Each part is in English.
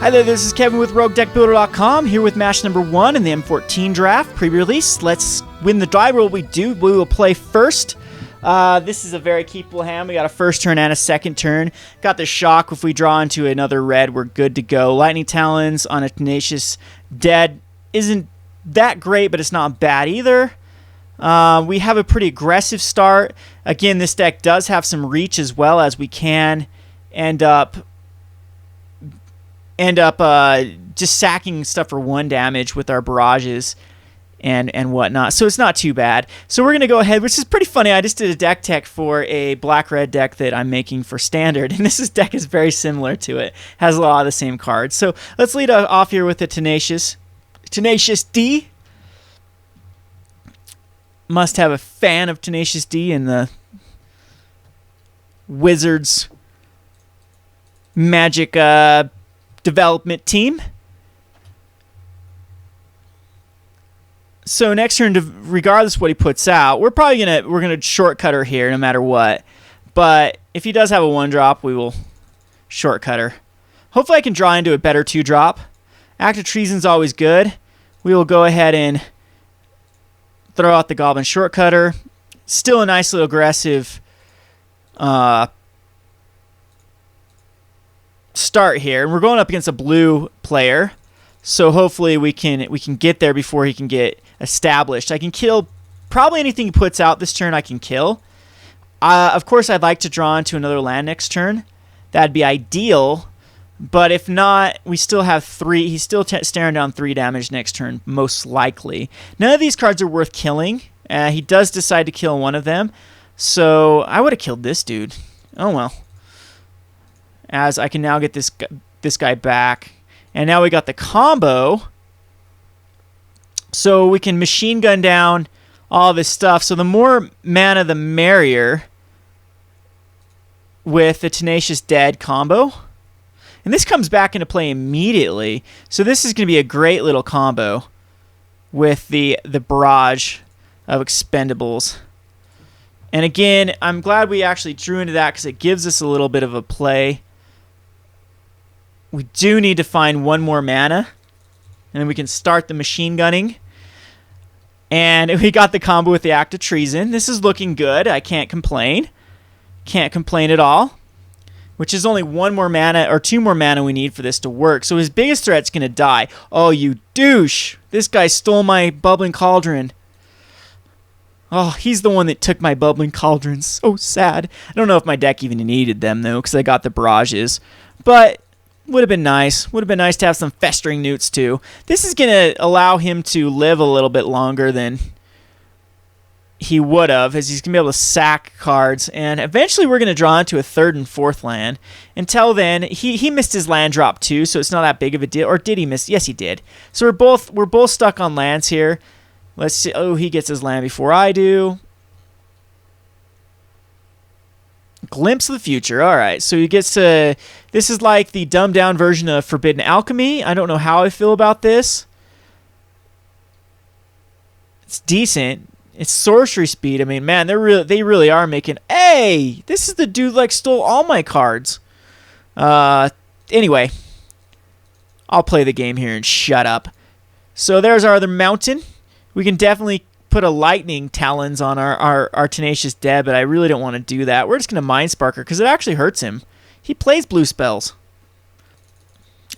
Hi there, this is Kevin with Roguedeckbuilder.com, here with match number 1 in the M14 draft, pre-release. Let's win the die. What we do, we will play first. This is a very keepable hand. We got a first turn and a second turn. Got the shock. If we draw into another red, we're good to go. Lightning Talons on a Tenacious Dead isn't that great, but it's not bad either. We have a pretty aggressive start. Again, this deck does have some reach as well, as we can end up just sacking stuff for 1 damage with our barrages and whatnot. So it's not too bad. So we're going to go ahead, which is pretty funny. I just did a deck tech for a black-red deck that I'm making for Standard, and this deck is very similar to it. Has a lot of the same cards. So let's lead off here with the Tenacious D. Must have a fan of Tenacious D in the Wizards Magic development team. So next turn, regardless of what he puts out, we're gonna shortcut her here no matter what. But if he does have a 1-drop, we will shortcut her. Hopefully I can draw into a better 2-drop. Act of Treason's always good. We will go ahead and throw out the Goblin Shortcutter. Still a nice little aggressive start here, and we're going up against a blue player, so hopefully we can get there before he can get established. I can kill probably anything he puts out this turn. I can kill. Of course, I'd like to draw into another land next turn. That'd be ideal, but if not, we still have 3. He's still staring down 3 damage next turn, most likely. None of these cards are worth killing. He does decide to kill one of them, so I would have killed this dude. Oh well. As I can now get this guy back. And now we got the combo. So we can machine gun down all this stuff. So the more mana, the merrier with the Tenacious Dead combo. And this comes back into play immediately. So this is going to be a great little combo with the barrage of expendables. And again, I'm glad we actually drew into that because it gives us a little bit of a play. We do need to find 1 more mana, and then we can start the machine gunning. And we got the combo with the Act of Treason. This is looking good. I can't complain. Can't complain at all. Which is only 1 more mana, or 2 more mana we need for this to work. So his biggest threat's going to die. Oh, you douche. This guy stole my Bubbling Cauldron. Oh, he's the one that took my Bubbling Cauldrons. So sad. I don't know if my deck even needed them, though, because I got the barrages. But would have been nice. Would have been nice to have some Festering Newts, too. This is going to allow him to live a little bit longer than he would have, as he's going to be able to sack cards. And eventually we're going to draw into a 3rd and 4th land. Until then, he missed his land drop, too, so it's not that big of a deal. Or did he miss? Yes, he did. So we're both stuck on lands here. Let's see. Oh, he gets his land before I do. Glimpse of the future. All right, so he gets to... This is like the dumbed-down version of Forbidden Alchemy. I don't know how I feel about this. It's decent. It's sorcery speed. I mean, man, they really are making... Hey! This is the dude like stole all my cards. Anyway. I'll play the game here and shut up. So there's our other mountain. We can definitely put a Lightning Talons on our Tenacious Dead, but I really don't want to do that. We're just going to Mind Sparker because it actually hurts him. He plays blue spells.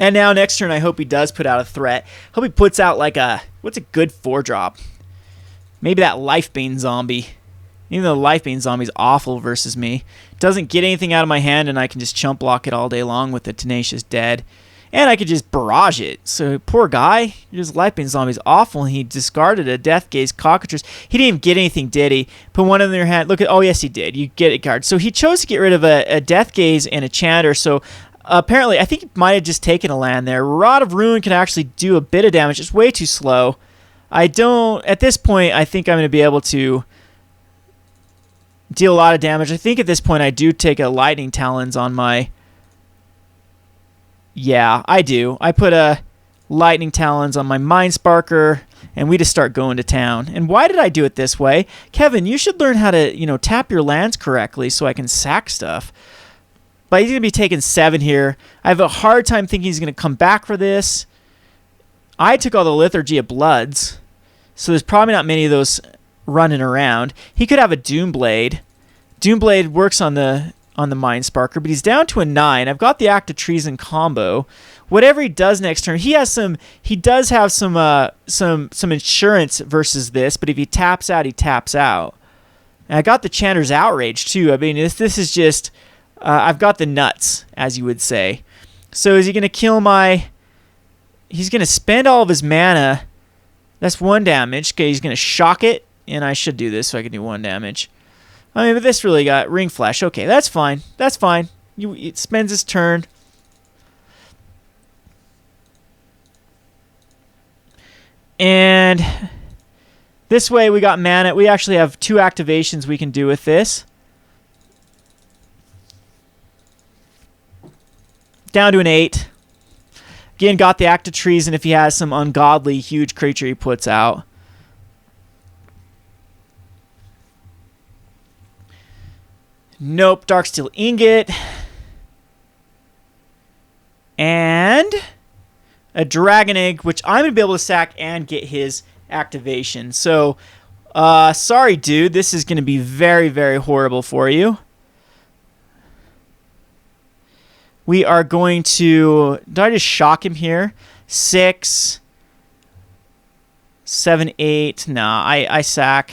And now next turn, I hope he does put out a threat. Hope he puts out like a... What's a good 4-drop? Maybe that Lifebane Zombie. Even though Lifebane Zombie's awful versus me. Doesn't get anything out of my hand, and I can just chump block it all day long with the Tenacious Dead. And I could just barrage it. So, poor guy. His Lifebane Zombie's awful, and he discarded a Death Gaze Cockatrice. He didn't even get anything, did he? Put one in their hand. Look at... Oh, yes, he did. You get a card. So, he chose to get rid of a Death Gaze and a Chanter. So, apparently, I think he might have just taken a land there. Rod of Ruin can actually do a bit of damage. It's way too slow. At this point, I think I'm going to be able to deal a lot of damage. I think at this point, I do take a Lightning Talons on my... Yeah, I do. I put a Lightning Talons on my Mind Sparker, and we just start going to town. And why did I do it this way? Kevin, you should learn how to, tap your lands correctly so I can sack stuff. But he's going to be taking 7 here. I have a hard time thinking he's going to come back for this. I took all the Liturgy of Bloods, so there's probably not many of those running around. He could have a Doomblade. Doomblade works on the Mind Sparker, but he's down to a 9. I've got the Act of Treason combo. Whatever he does next turn, he does have some insurance versus this, but if he taps out, he taps out. And I got the Chanter's Outrage too. I mean, this is just I've got the nuts, as you would say. So is he going to kill my... He's going to spend all of his mana. That's 1 damage. Okay, he's going to shock it, and I should do this so I can do 1 damage. I mean, but this really got Ring Flash. Okay, that's fine. That's fine. It spends his turn. And this way we got mana. We actually have 2 activations we can do with this. Down to an 8. Again, got the Act of Treason if he has some ungodly huge creature he puts out. Nope, Darksteel Ingot. And a Dragon Egg, which I'm going to be able to sack and get his activation. So, sorry, dude. This is going to be very, very horrible for you. We are going to... Did I just shock him here? 6, 7, 8. Nah, I sack.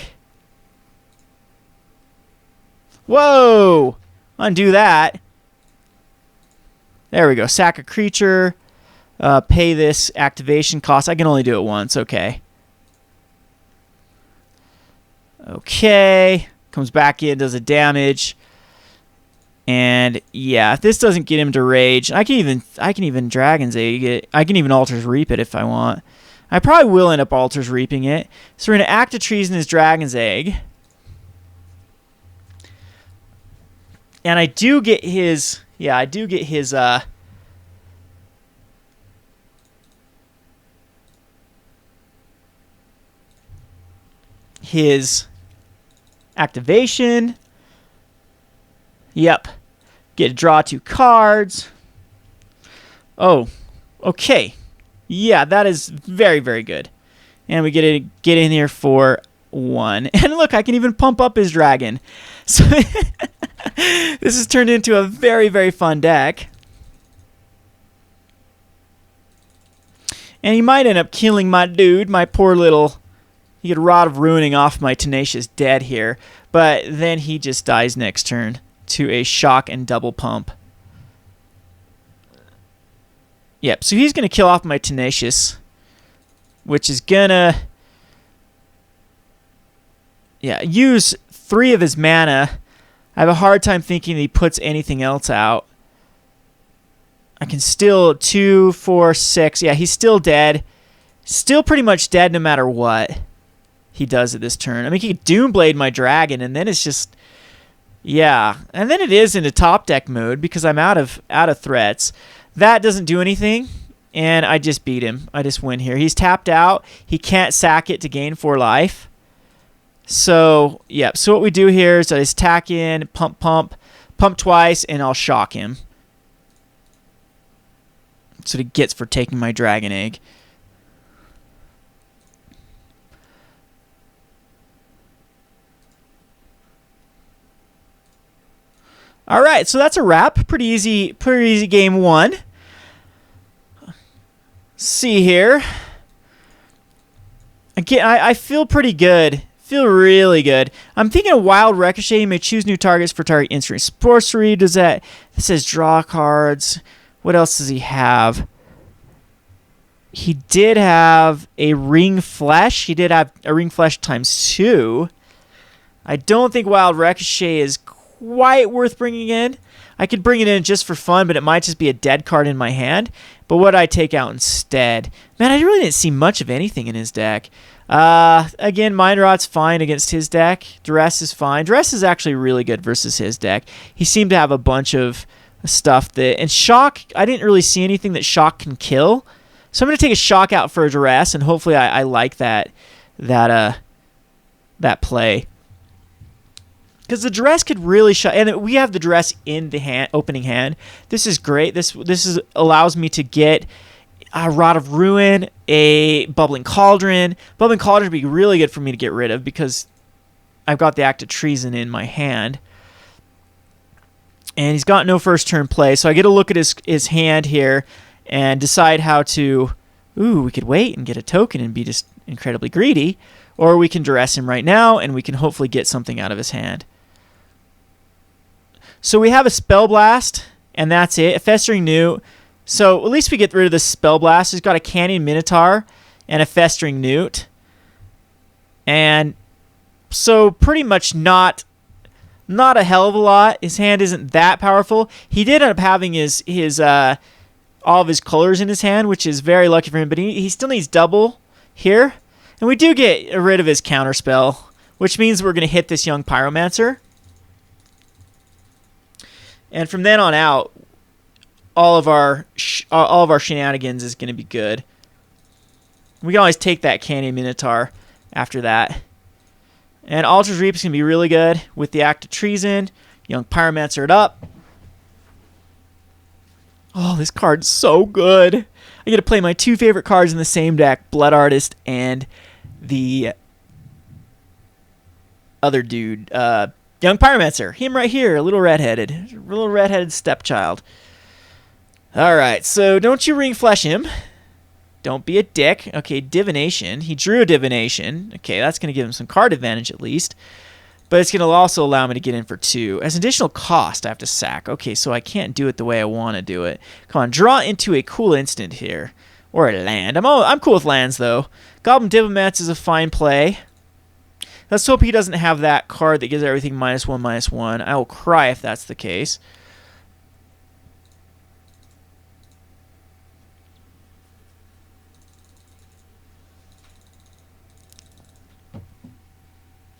Whoa! Undo that. There we go. Sack a creature. Pay this activation cost. I can only do it once. Okay. Okay. Comes back in, does a damage. And yeah, if this doesn't get him to rage, I can even Dragon's Egg it. I can even Altar's Reap it if I want. I probably will end up Altar's Reaping it. So we're going to Act of Treason his Dragon's Egg. And I do get his... Yeah, I do get his... his activation. Yep. Get to draw 2 cards. Oh, okay. Yeah, that is very, very good. And we get to get in here for 1. And look, I can even pump up his dragon. So this has turned into a very, very fun deck. And he might end up killing my dude, my poor little... He get Rod of Ruining off my Tenacious Dead here. But then he just dies next turn to a shock and double pump. Yep, so he's going to kill off my Tenacious, which is going to use 3 of his mana. I have a hard time thinking that he puts anything else out. I can still 2, 4, 6. Yeah, he's still dead. Still pretty much dead no matter what he does at this turn. I mean, he could Doomblade my dragon, and then it's just... Yeah, and then it is into top deck mode because I'm out of threats. That doesn't do anything, and I just beat him. I just win here. He's tapped out. He can't sack it to gain 4 life. So, yeah. So what we do here is I just tack in, pump twice, and I'll shock him. That's what he gets for taking my Dragon Egg. All right, so that's a wrap. Pretty easy game 1. See here. Again, I feel pretty good. Feel really good. I'm thinking of Wild Ricochet. You may choose new targets for target instant sorcery. Does that? It says draw cards. What else does he have? He did have a Ring Flesh. He did have a Ring Flesh ×2. I don't think Wild Ricochet is quite worth bringing in. I could bring it in just for fun, but it might just be a dead card in my hand. But what I take out instead? Man, I really didn't see much of anything in his deck. Again, Mind Rot's fine against his deck. Duress is fine. Duress is actually really good versus his deck. He seemed to have a bunch of stuff that... And Shock, I didn't really see anything that Shock can kill. So I'm going to take a Shock out for a Duress, and hopefully I like that play. Because the duress could really shut, and we have the duress in the hand, opening hand. This is great. This allows me to get a Rod of Ruin, a Bubbling Cauldron. Bubbling Cauldron would be really good for me to get rid of because I've got the Act of Treason in my hand. And he's got no first turn play, so I get to look at his hand here and decide how to... Ooh, we could wait and get a token and be just incredibly greedy. Or we can duress him right now, and we can hopefully get something out of his hand. So we have a Spell Blast, and that's it. A Festering Newt. So at least we get rid of the Spell Blast. He's got a Canyon Minotaur and a Festering Newt. And so pretty much not a hell of a lot. His hand isn't that powerful. He did end up having all of his colors in his hand, which is very lucky for him. But he still needs double here. And we do get rid of his counterspell, which means we're going to hit this young Pyromancer. And from then on out, all of our shenanigans is going to be good. We can always take that Canyon Minotaur after that. And Altar's Reap is going to be really good with the Act of Treason. Young Pyromancer it up. Oh, this card's so good. I get to play my two favorite cards in the same deck, Blood Artist and the other dude, Young Pyromancer. Him right here, a little redheaded stepchild. All right, so don't you ring flesh him. Don't be a dick. Okay, Divination. He drew a Divination. Okay, that's going to give him some card advantage at least. But it's going to also allow me to get in for 2. As an additional cost, I have to sack. Okay, so I can't do it the way I want to do it. Come on, draw into a cool instant here. Or a land. I'm cool with lands, though. Goblin Diplomats is a fine play. Let's hope he doesn't have that card that gives everything -1/-1. I will cry if that's the case.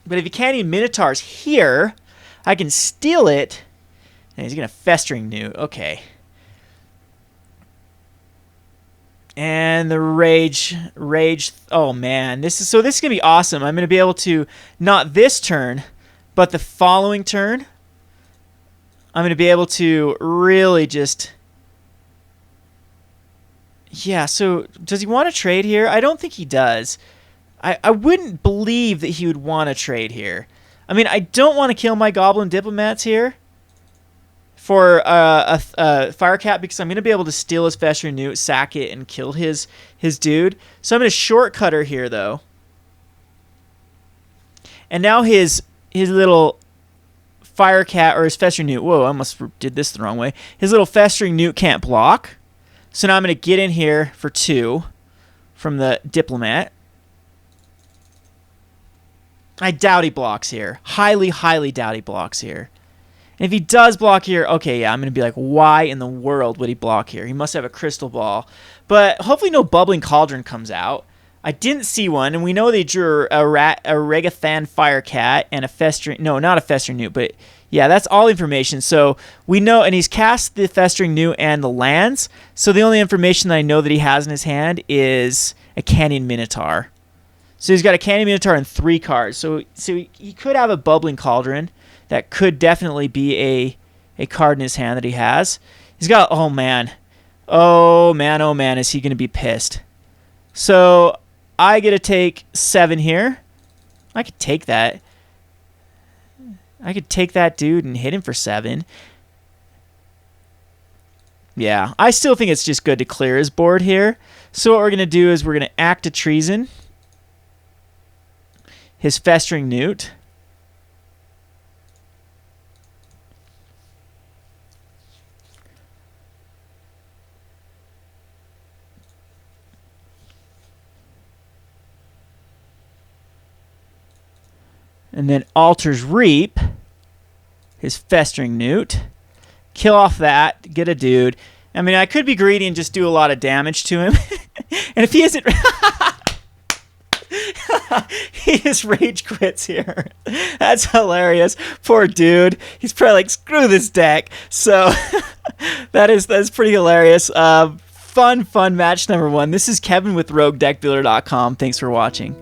But if he can't even Minotaurs here, I can steal it. And he's going to Festering Newt. Okay. And the Rage. Oh, man. This is going to be awesome. I'm going to be able to, not this turn, but the following turn, I'm going to be able to really just... Yeah, so does he want to trade here? I don't think he does. I wouldn't believe that he would want to trade here. I mean, I don't want to kill my Goblin Diplomats here for a Firecat because I'm going to be able to steal his Festering Newt, sack it, and kill his dude. So I'm going to shortcut her here, though. And now his little Firecat or his Festering Newt... Whoa, I almost did this the wrong way. His little Festering Newt can't block. So now I'm going to get in here for 2 from the Diplomat. I doubt he blocks here. Highly, highly doubt he blocks here. And if he does block here, okay, yeah, I'm going to be like, why in the world would he block here? He must have a crystal ball. But hopefully no Bubbling Cauldron comes out. I didn't see one, and we know they drew a Regathan Firecat and a Festering... No, not a Festering Newt, but yeah, that's all information. So we know, and he's cast the Festering Newt and the lands. So the only information that I know that he has in his hand is a Canyon Minotaur. So he's got a Canyon Minotaur and 3 cards. So he could have a Bubbling Cauldron. That could definitely be a card in his hand that he has. He's got... Oh, man. Oh, man, oh, man. Is he going to be pissed? So I get to take 7 here. I could take that. I could take that dude and hit him for 7. Yeah, I still think it's just good to clear his board here. So what we're going to do is we're going to Act of Treason his Festering Newt. And then Altar's Reap his Festering Newt. Kill off that, get a dude. I mean, I could be greedy and just do a lot of damage to him. And if he isn't... He just rage quits here. That's hilarious. Poor dude. He's probably like, screw this deck. So that's pretty hilarious. Fun match number 1. This is Kevin with Roguedeckbuilder.com. Thanks for watching.